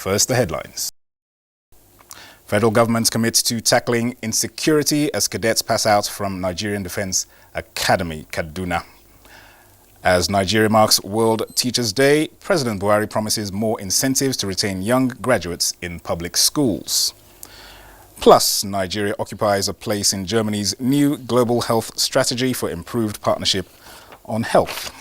First, the headlines. Federal government commits to tackling insecurity as cadets pass out from Nigerian Defense Academy, Kaduna. As Nigeria marks World Teachers' Day, President Buhari promises more incentives to retain young graduates in public schools. Plus, Nigeria occupies a place in Germany's new global health strategy for improved partnership on health.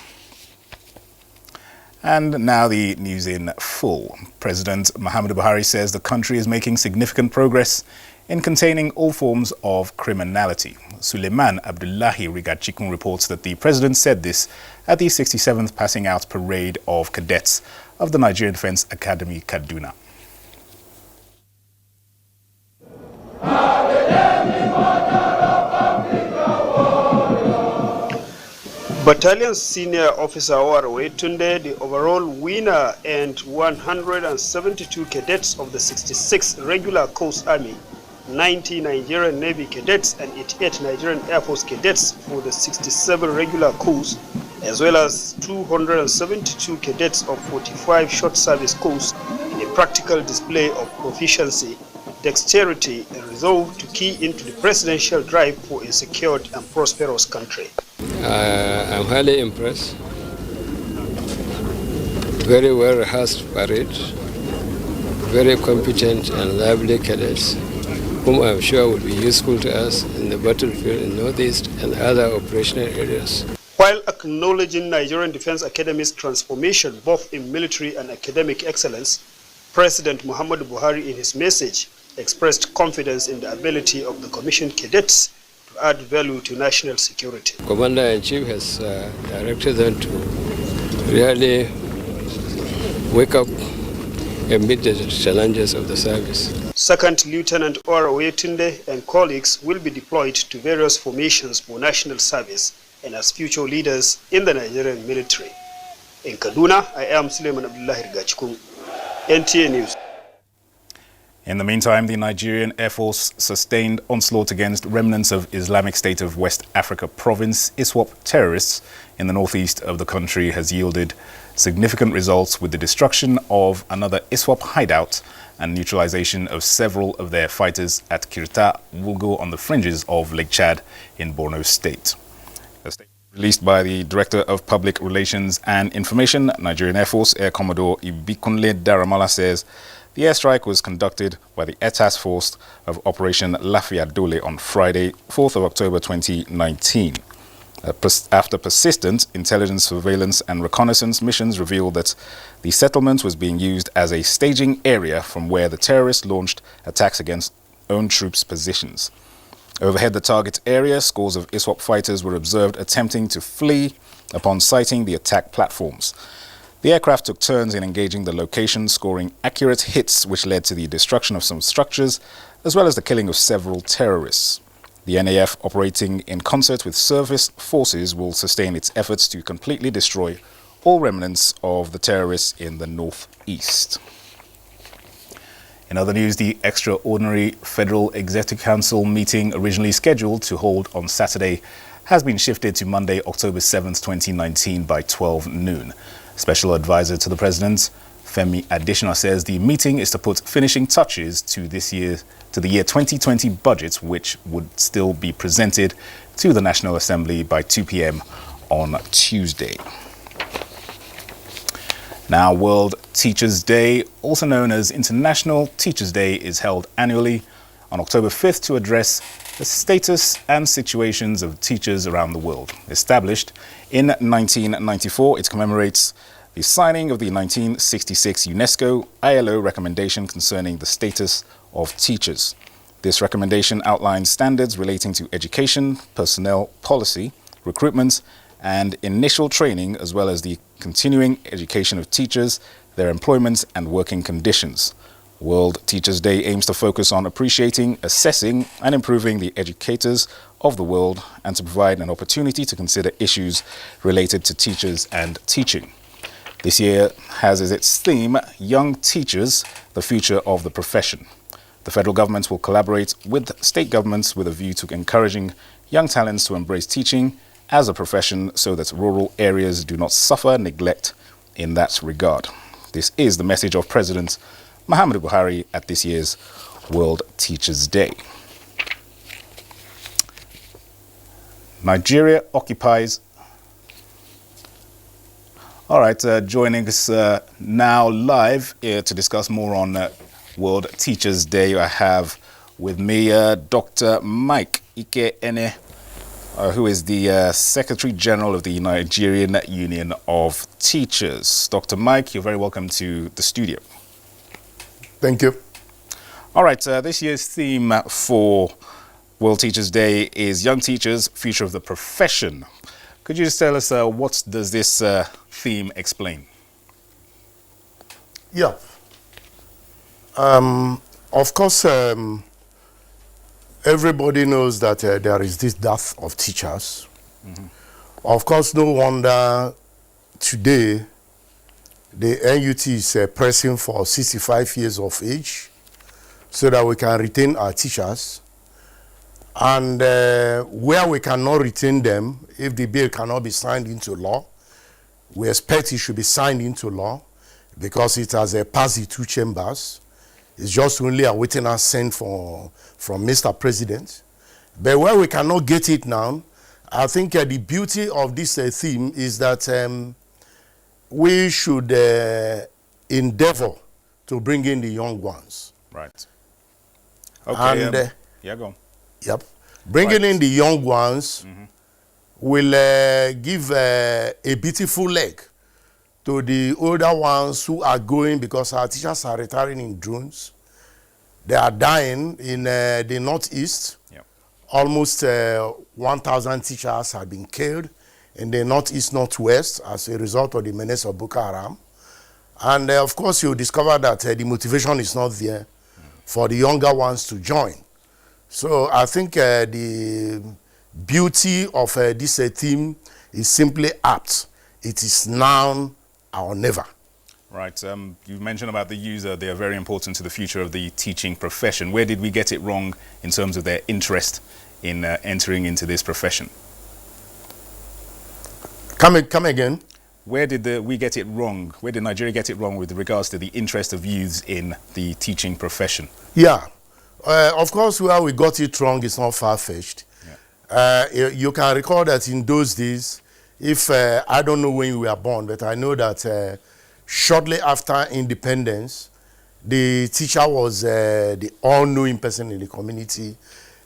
And now the news in full. President Muhammadu Buhari says the country is making significant progress in containing all forms of criminality. Suleiman Abdullahi Rigachikun reports that the president said this at the 67th passing out parade of cadets of the Nigerian Defense Academy, Kaduna. Battalion Senior Officer Owarwe Tunde, the overall winner, and 172 cadets of the 66th Regular Coast Army, 90 Nigerian Navy cadets and 88 Nigerian Air Force cadets for the 67 Regular Coast, as well as 272 cadets of 45 Short Service Coast in a practical display of proficiency, dexterity and resolve to key into the presidential drive for a secured and prosperous country. I'm highly impressed. Very well rehearsed parade, very competent and lively cadets, whom I'm sure will be useful to us in the battlefield in Northeast and other operational areas. While acknowledging Nigerian Defense Academy's transformation both in military and academic excellence, President Muhammadu Buhari in his message expressed confidence in the ability of the commissioned cadets to add value to national security. Commander-in-Chief has directed them to really wake up and meet the challenges of the service. Second Lieutenant Owarwe Tunde and colleagues will be deployed to various formations for national service and as future leaders in the Nigerian military. In Kaduna, I am Suleiman Abdullahi Rigachikun, NTA News. In the meantime, the Nigerian Air Force sustained onslaught against remnants of Islamic State of West Africa province ISWAP terrorists in the northeast of the country has yielded significant results with the destruction of another ISWAP hideout and neutralization of several of their fighters at Kirta Wulgo on the fringes of Lake Chad in Borno State. A statement released by the Director of Public Relations and Information, Nigerian Air Force Air Commodore Ibikunle Daramala says the airstrike was conducted by the Air Task Force of Operation Lafia Dole on Friday, 4th of October 2019. After persistent intelligence, surveillance and reconnaissance missions revealed that the settlement was being used as a staging area from where the terrorists launched attacks against own troops' positions. Overhead the target area, scores of ISWAP fighters were observed attempting to flee upon sighting the attack platforms. The aircraft took turns in engaging the location, scoring accurate hits which led to the destruction of some structures, as well as the killing of several terrorists. The NAF, operating in concert with service forces, will sustain its efforts to completely destroy all remnants of the terrorists in the northeast. In other news, the extraordinary Federal Executive Council meeting originally scheduled to hold on Saturday has been shifted to Monday, October 7th, 2019 by 12 noon. Special Advisor to the President, Femi Adesina, says the meeting is to put finishing touches to the year 2020 budget, which would still be presented to the National Assembly by 2 p.m. on Tuesday. Now, World Teachers' Day, also known as International Teachers' Day, is held annually on October 5th to address the status and situations of teachers around the world. Established in 1994, it commemorates the signing of the 1966 UNESCO ILO recommendation concerning the status of teachers. This recommendation outlines standards relating to education, personnel policy, recruitment, and initial training, as well as the continuing education of teachers, their employment and working conditions. World Teachers' Day aims to focus on appreciating, assessing, and improving the educators of the world and to provide an opportunity to consider issues related to teachers and teaching. This year has as its theme, Young Teachers, the Future of the Profession. The federal government will collaborate with state governments with a view to encouraging young talents to embrace teaching as a profession so that rural areas do not suffer neglect in that regard. This is the message of President Muhammadu Buhari at this year's World Teachers' Day. Nigeria occupies... All right, joining us now live to discuss more on World Teachers' Day, I have with me Dr. Mike Ike-Ene, who is the Secretary General of the Nigerian Union of Teachers. Dr. Mike, you're very welcome to the studio. Thank you. All right, this year's theme for World Teachers' Day is Young Teachers, Future of the Profession. Could you just tell us what does this theme explain? Yeah. Of course, everybody knows that there is this dearth of teachers. Mm-hmm. Of course, no wonder today the NUT is pressing for 65 years of age so that we can retain our teachers. And where we cannot retain them, if the bill cannot be signed into law, we expect it should be signed into law because it has passed the two chambers. It's just only awaiting assent from Mr. President. But where we cannot get it now, I think the beauty of this theme is that we should endeavor to bring in the young ones. Right. Okay. And, yeah, go on. Yep. Bringing in the young ones will give a beautiful leg to the older ones who are going, because our teachers are retiring in drones. They are dying in the Northeast. Yep. Almost 1,000 teachers have been killed in the Northeast, Northwest as a result of the menace of Boko Haram. And of course, you discover that the motivation is not there for the younger ones to join. So I think the beauty of this theme is simply apt. It is now or never. Right. You mentioned about the user. They are very important to the future of the teaching profession. Where did we get it wrong in terms of their interest in entering into this profession? Come again. Where did we get it wrong? Where did Nigeria get it wrong with regards to the interest of youths in the teaching profession? Yeah. Of course, where we got it wrong is not far-fetched. Yeah. You can recall that in those days, if I don't know when you were born, but I know that shortly after independence, the teacher was the all-knowing person in the community.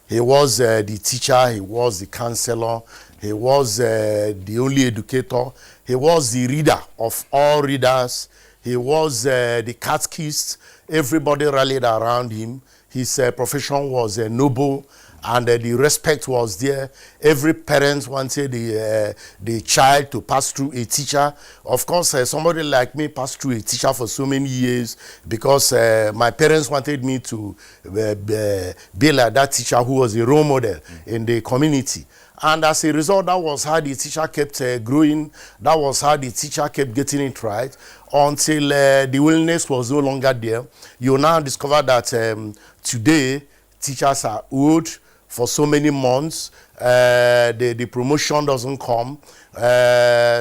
He was the teacher, he was the counselor, he was the only educator, he was the reader of all readers, he was the catechist. Everybody rallied around him. His profession was noble, and the respect was there. Every parent wanted the child to pass through a teacher. Of course, somebody like me passed through a teacher for so many years because my parents wanted me to be like that teacher who was a role model in the community. And as a result, that was how the teacher kept growing. That was how the teacher kept getting it right until the willingness was no longer there. You now discover that today, teachers are old for so many months. The promotion doesn't come.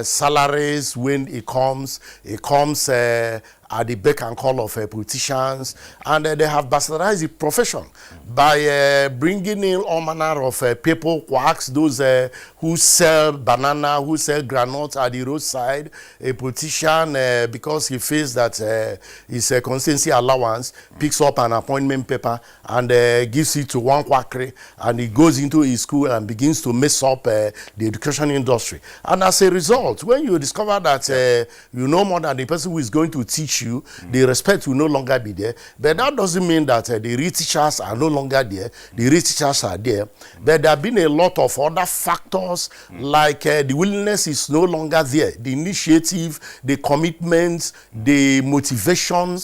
Salaries, when it comes at the beck and call of politicians, and they have bastardized the profession by bringing in all manner of people, quacks, those who sell banana, who sell granules at the roadside. A politician, because he feels that his constituency allowance, picks up an appointment paper and gives it to one quackery, and he goes into his school and begins to mess up the education industry. And as a result, when you discover that you know more than the person who is going to teach you, the respect will no longer be there. But that doesn't mean that the real teachers are no longer there. The real teachers are there. But there have been a lot of other factors, like the willingness is no longer there. The initiative, the commitment, the motivation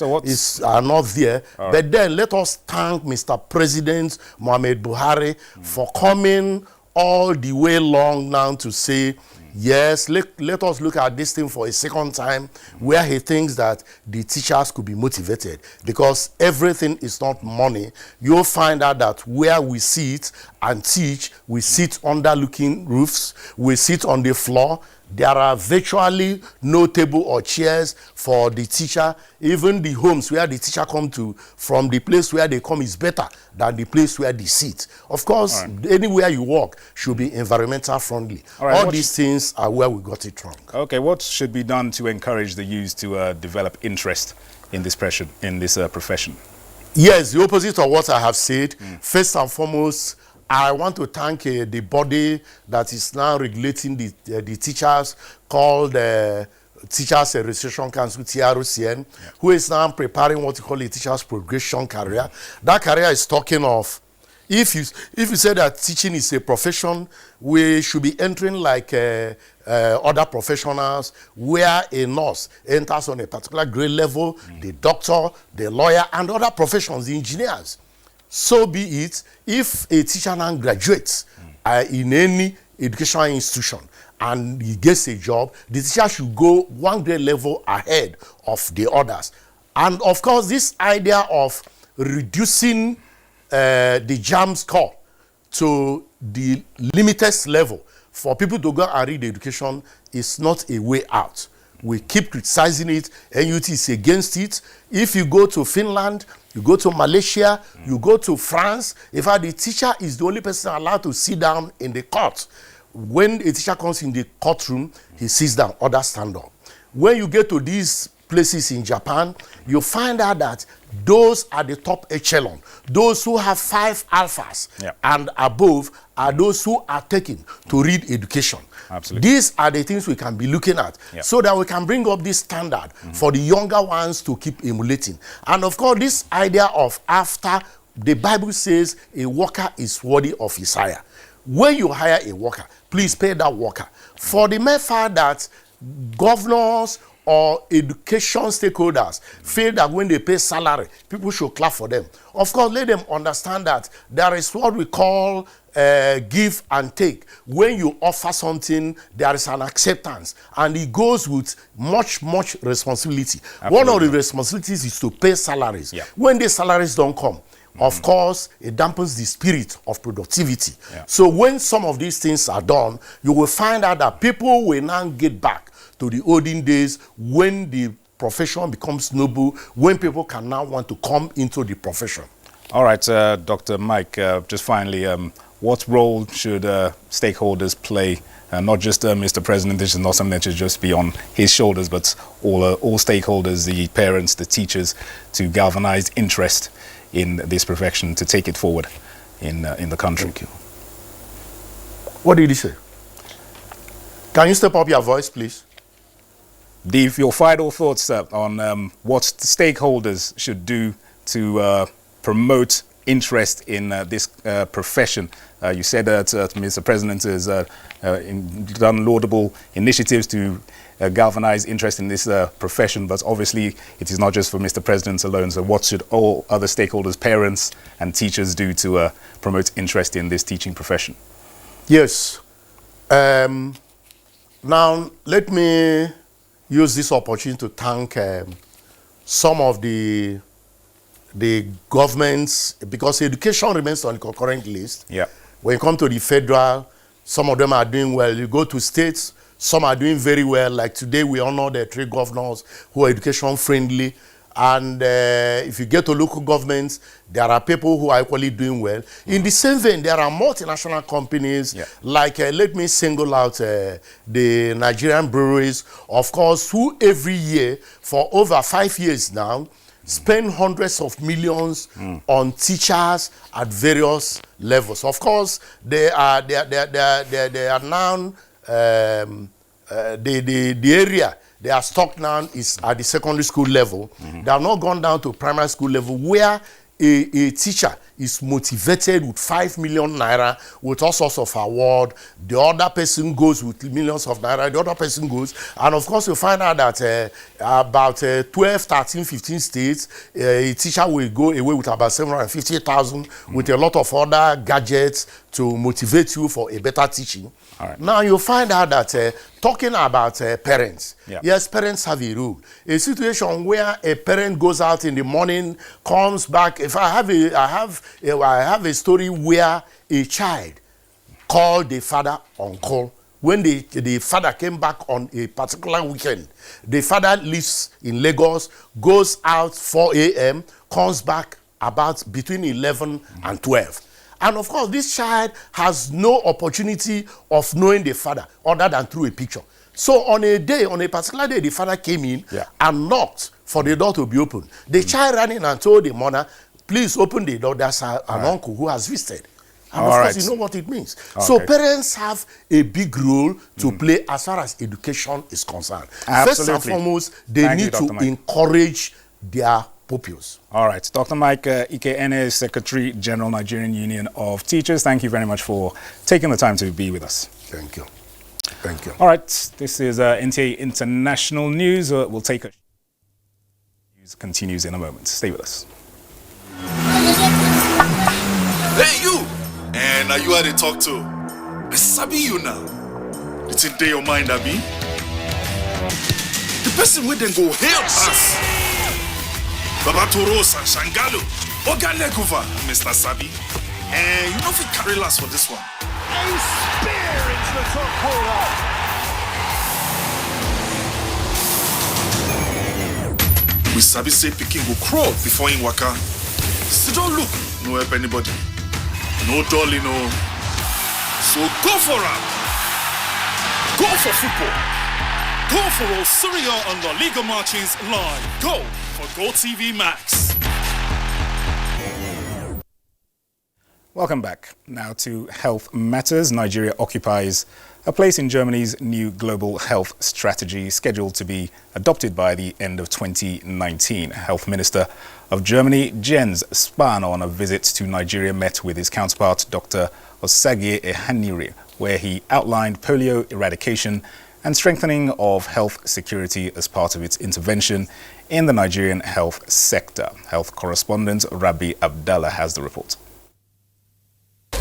are not there. But then let us thank Mr. President Muhammadu Buhari for coming all the way along now to say, yes, let us look at this thing for a second time, where he thinks that the teachers could be motivated, because everything is not money. You'll find out that where we sit and teach, we sit under looking roofs, we sit on the floor, There are virtually no table or chairs for the teacher. Even the homes where the teacher come to, from the place where they come is better than the place where they sit. Of course, anywhere you walk should be environmental friendly. All these things are where we got it wrong. Okay, what should be done to encourage the youth to develop interest in this profession? Yes, the opposite of what I have said. First and foremost, I want to thank the body that is now regulating the teachers, called Teachers Registration Council, TROCN, who is now preparing what you call a teacher's progression career. That career is talking of, if you say that teaching is a profession, we should be entering like other professionals, where a nurse enters on a particular grade level, the doctor, the lawyer, and other professions, the engineers. So be it. If a teacher now graduates in any educational institution and he gets a job, the teacher should go one grade level ahead of the others. And of course, this idea of reducing the JAMB score to the limited level for people to go and read education is not a way out. We keep criticizing it. NUT is against it. If you go to Finland, you go to Malaysia, you go to France, in fact, the teacher is the only person allowed to sit down in the court. When a teacher comes in the courtroom, he sits down, others stand up. When you get to these places in Japan, you find out that those are the top echelon. Those who have 5 alphas and above are those who are taken to read education. Absolutely. These are the things we can be looking at so that we can bring up this standard for the younger ones to keep emulating. And of course, this idea of after, the Bible says a worker is worthy of his hire. When you hire a worker, please pay that worker. For the mere fact that governors or education stakeholders feel that when they pay salary, people should clap for them. Of course, let them understand that there is what we call give and take. When you offer something, there is an acceptance, and it goes with much responsibility. Absolutely. One of the responsibilities is to pay salaries. When the salaries don't come, of course, it dampens the spirit of productivity. So when some of these things are done, you will find out that people will now get back to the olden days when the profession becomes noble, when people can now want to come into the profession. All right, Dr. Mike, just finally, what role should stakeholders play? Not just Mr. President, this is not something that should just be on his shoulders, but all stakeholders, the parents, the teachers, to galvanize interest in this profession, to take it forward in the country. Thank you. What did he say? Can you step up your voice, please? Your final thoughts on what stakeholders should do to promote interest in this profession. You said that Mr. President has done laudable initiatives to galvanize interest in this profession, but obviously it is not just for Mr. President alone. So what should all other stakeholders, parents and teachers do to promote interest in this teaching profession? Yes. Now, let me use this opportunity to thank some of the governments, because education remains on the concurrent list. When you come to the federal, some of them are doing well. You go to states, some are doing very well. Like today, we honor the 3 governors who are education friendly. And if you get to local governments, there are people who are equally doing well. In the same vein, there are multinational companies, like let me single out the Nigerian breweries, of course, who every year for over 5 years now spend hundreds of millions on teachers at various levels. Of course, they are now the area they are stuck now is at the secondary school level. They have not gone down to primary school level, where a teacher is motivated with 5 million naira, with all sorts of award. The other person goes with millions of naira, the other person goes. And of course, you find out that about 12, 13, 15 states, a teacher will go away with about 750,000 with a lot of other gadgets to motivate you for a better teaching. Now you find out that talking about parents, yes, parents have a role. A situation where a parent goes out in the morning, comes back. If I have a story where a child called the father uncle when the father came back on a particular weekend. The father lives in Lagos, goes out 4 a.m., comes back about between 11 and 12. And of course, this child has no opportunity of knowing the father other than through a picture. So on a particular day, the father came in and knocked for the door to be opened. The child ran in and told the mother, please open the door, there's an uncle who has visited. And of course, you know what it means. Okay. So parents have a big role to play as far as education is concerned. Absolutely. First and foremost, they need to encourage their pupils. All right. Dr. Mike Ike, Secretary General, Nigerian Union of Teachers, thank you very much for taking the time to be with us. Thank you. Thank you. All right. This is NTA International News. We'll take a... News continues in a moment. Stay with us. Hey, you! And are you how they talk to? I sabi you now. It's in day your mind, Abi. The person with them go help us. Baba Torosa, Shangalo, Oganekova, Mr. Sabi. And you know if we carry last for this one. A spear into the top corner. We Sabi say Peking go crawl before in waka. So don't look, no help anybody. No dolly, no. So go for it. Go for football. Go for all Serie A and La Liga matches live. Go for Go TV Max. Welcome back. Now to health matters. Nigeria occupies a place in Germany's new global health strategy scheduled to be adopted by the end of 2019. Health Minister of Germany, Jens Spahn, on a visit to Nigeria, met with his counterpart, Dr. Osagie Ehanire, where he outlined polio eradication and strengthening of health security as part of its intervention in the Nigerian health sector. Health correspondent Rabi Abdallah has the report.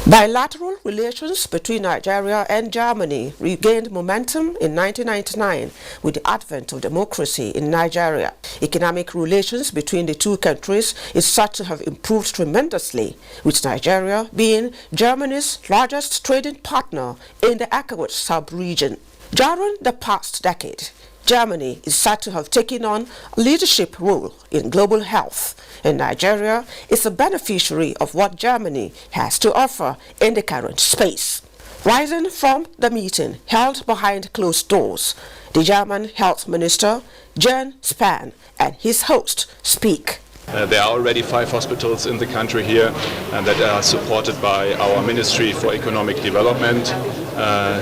Bilateral relations between Nigeria and Germany regained momentum in 1999 with the advent of democracy in Nigeria. Economic relations between the two countries is said to have improved tremendously, with Nigeria being Germany's largest trading partner in the ECOWAS sub-region. During the past decade, Germany is said to have taken on a leadership role in global health, and Nigeria is a beneficiary of what Germany has to offer in the current space. Rising from the meeting held behind closed doors, the German health minister, Jens Spahn, and his host speak. There are already 5 hospitals in the country here and that are supported by our Ministry for Economic Development,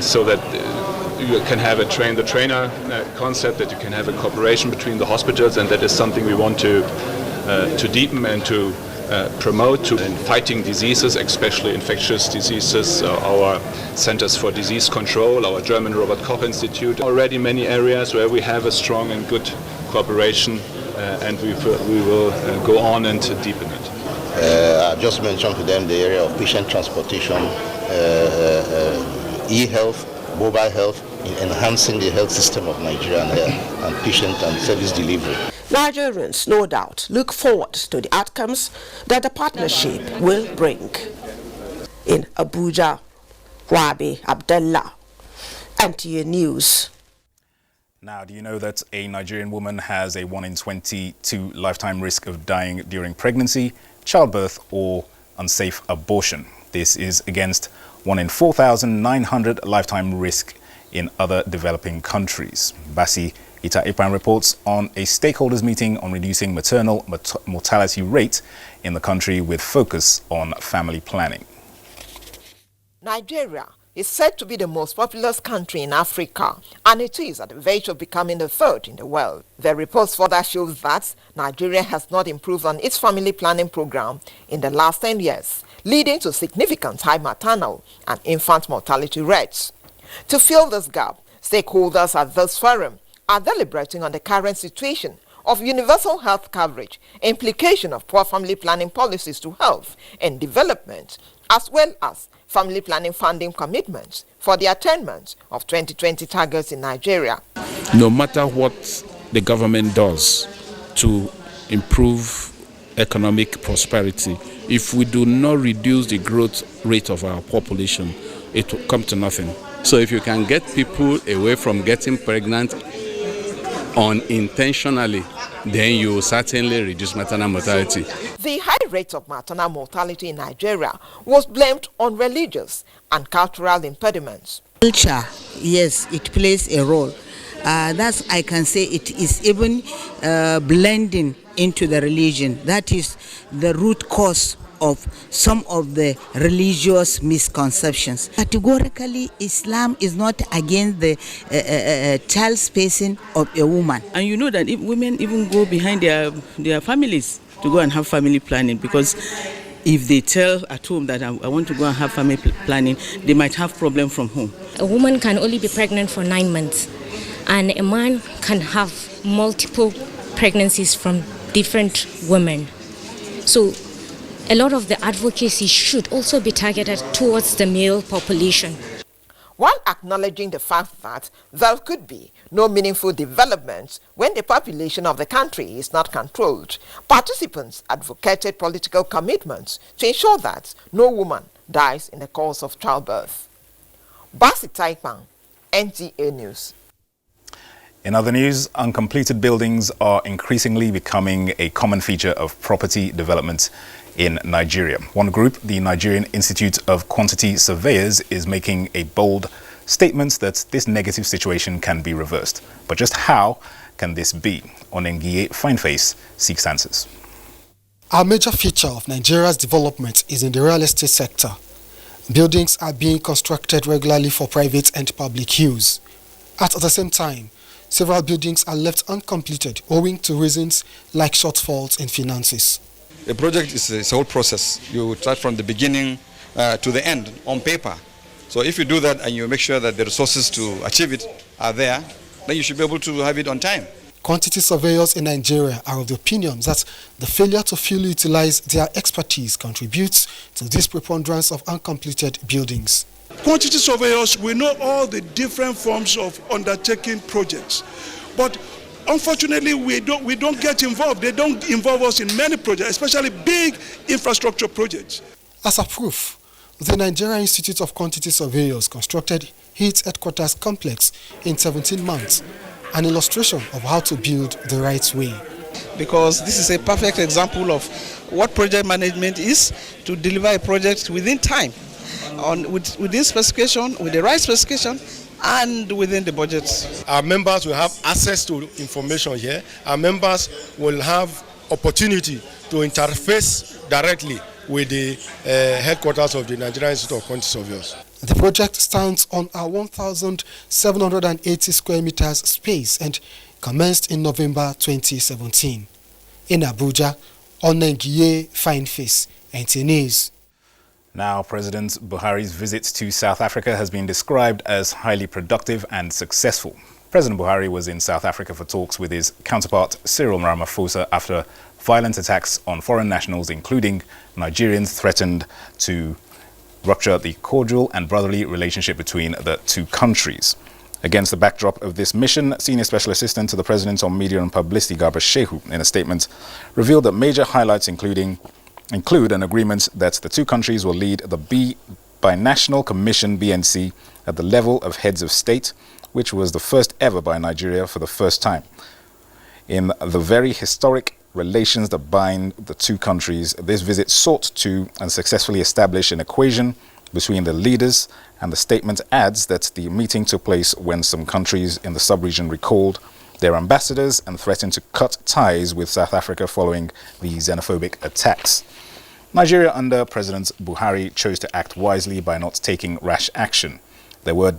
so that you can have a train-the-trainer concept, that you can have a cooperation between the hospitals, and that is something we want to deepen and to promote in fighting diseases, especially infectious diseases. Our Centers for Disease Control, our German Robert Koch Institute, already many areas where we have a strong and good cooperation, and we will go on and deepen it. I just mentioned to them the area of patient transportation, e-health, mobile health, enhancing the health system of Nigeria and patient and service delivery. Nigerians, no doubt, look forward to the outcomes that the partnership will bring. In Abuja, Rabi Abdallah, NTA News. Now, do you know that a Nigerian woman has a 1 in 22 lifetime risk of dying during pregnancy, childbirth, or unsafe abortion? This is against 1 in 4,900 lifetime risk in other developing countries. Basi Ita-Ipan reports on a stakeholders meeting on reducing maternal mortality rate in the country with focus on family planning. Nigeria is said to be the most populous country in Africa, and it is at the verge of becoming the 3rd in the world. The report further shows that Nigeria has not improved on its family planning program in the last 10 years, leading to significant high maternal and infant mortality rates. To fill this gap, stakeholders at this forum are deliberating on the current situation of universal health coverage, implication of poor family planning policies to health and development, as well as family planning funding commitments for the attainment of 2020 targets in Nigeria. No matter what the government does to improve economic prosperity, if we do not reduce the growth rate of our population, it will come to nothing. So if you can get people away from getting pregnant unintentionally, then you certainly reduce maternal mortality. The high rate of maternal mortality in Nigeria was blamed on religious and cultural impediments. Culture, yes, it plays a role. That's, I can say, it is even blending into the religion. That is the root cause of some of the religious misconceptions. Categorically, Islam is not against the child spacing of a woman. And you know that if women even go behind their families to go and have family planning, because if they tell at home that I want to go and have family planning, they might have problem from home. A woman can only be pregnant for 9 months, and a man can have multiple pregnancies from different women. So a lot of the advocacy should also be targeted towards the male population. While acknowledging the fact that there could be no meaningful developments when the population of the country is not controlled, participants advocated political commitments to ensure that no woman dies in the course of childbirth. Basi Taikman, NTA News. In other news, uncompleted buildings are increasingly becoming a common feature of property development in Nigeria. One group, the Nigerian Institute of Quantity Surveyors, is making a bold statement that this negative situation can be reversed. But just how can this be? Onengiye Fineface seeks answers. A major feature of Nigeria's development is in the real estate sector. Buildings are being constructed regularly for private and public use. At the same time, several buildings are left uncompleted owing to reasons like shortfalls in finances. A project is a whole process. You start from the beginning to the end on paper. So if you do that and you make sure that the resources to achieve it are there, then you should be able to have it on time. Quantity surveyors in Nigeria are of the opinion that the failure to fully utilize their expertise contributes to this preponderance of uncompleted buildings. Quantity surveyors, we know all the different forms of undertaking projects, but unfortunately we don't get involved. They don't involve us in many projects, especially big infrastructure projects. As a proof, the Nigerian Institute of Quantity Surveyors constructed its headquarters complex in 17 months, an illustration of how to build the right way. Because this is a perfect example of what project management is, to deliver a project within time, within specification, with the right specification, and within the budget. Our members will have access to information here. Our members will have opportunity to interface directly with the headquarters of the Nigerian Institute of Quantity Surveyors. The project stands on a 1,780 square meters space and commenced in November 2017. In Abuja, Onengiye Fineface, NTA News. Now, President Buhari's visit to South Africa has been described as highly productive and successful. President Buhari was in South Africa for talks with his counterpart Cyril Ramaphosa after violent attacks on foreign nationals, including Nigerians, threatened to rupture the cordial and brotherly relationship between the two countries. Against the backdrop of this mission, Senior Special Assistant to the President on Media and Publicity, Garba Shehu, in a statement, revealed that major highlights include an agreement that the two countries will lead the Binational Commission (BNC) at the level of heads of state, which was the first ever by Nigeria for the first time. In the very historic relations that bind the two countries, this visit sought to and successfully establish an equation between the leaders, and the statement adds that the meeting took place when some countries in the sub-region recalled their ambassadors and threatened to cut ties with South Africa following the xenophobic attacks. Nigeria under President Buhari chose to act wisely by not taking rash action. There were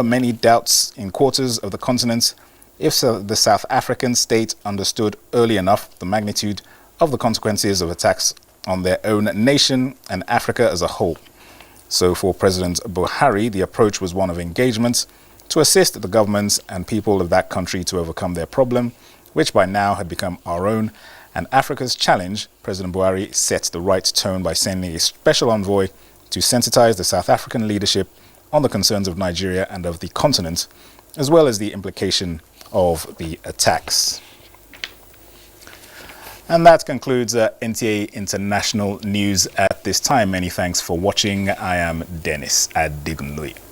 many doubts in quarters of the continent if the South African state understood early enough the magnitude of the consequences of attacks on their own nation and Africa as a whole. So for President Buhari, the approach was one of engagement to assist the governments and people of that country to overcome their problem, which by now had become our own and Africa's challenge. President Buhari set the right tone by sending a special envoy to sensitize the South African leadership on the concerns of Nigeria and of the continent, as well as the implication of the attacks. And that concludes NTA International News at this time. Many thanks for watching. I am Dennis Adigunlui.